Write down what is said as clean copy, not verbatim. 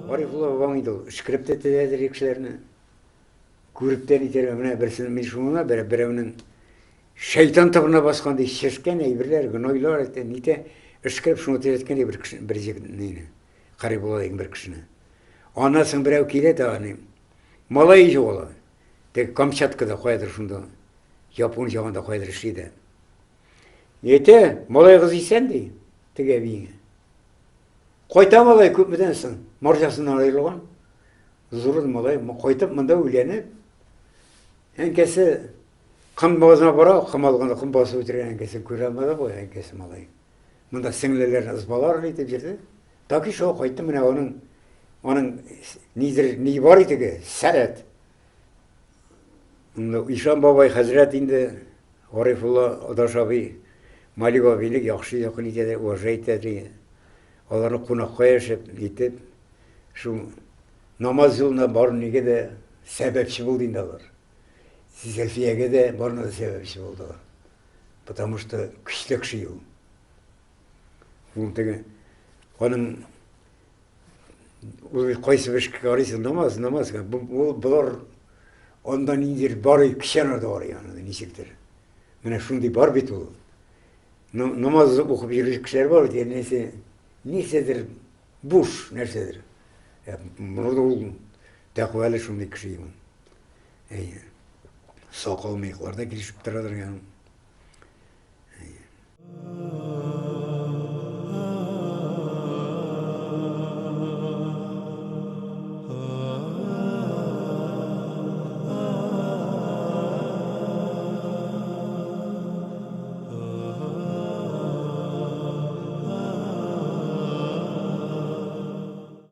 Арифулла ваңыйды, шкриптетті дәдір екшілеріні. Көріптен итер, мына бірсінің мен шуына, бірінің шайтан табына басқанды шешкен әйбірлер, гнойлар еттен, ите, ішкіріп шуны тереткен бір нені, Қариболла деген бір кішіні. Анасың бірәу келеді ағаны, малай жоғала. Тек Камчаткада қойдыр шунда, Япон жағында қойдыр ішейді. Ете, малай қыз исен дей, тіге бейіңе. Қойта малай көп мүденсің, маржасынан айырылған. Зұрын малай, қойтып мұнда өлені. Әнкесі қым базына бара, қым алғанда қым басы өтірген әнкесін көре алмады ғой, әнкесі малай. Мұнда сіңлілерін ызбалар етіп жүрді. Таки шо қойты міне оның не бар етігі, сәрет. Ишан бабай хазірет енді Арифулла Адашаби Малик абилік яқшы жақын етеді, уважай етеді. Оларны қонаққа ешіп, етіп, шу намаз жылына барын неге де сәбәпші болды енді алар. Сельфияге де барына да сәбәпші болды алар. Потому что күштік шиыл. Оның қойсы бішкі қарайсы намаз. Бұлар ondan indir bari kişen da var yani nisiktir. Mene şundi bar bit o. Namaz okup yürüyüş kişiler var diye neysedir buş nersedir. Ya bunu da oğlum takvalı şundi kişiyim. Sakal meyiklarda girişip duradır yani.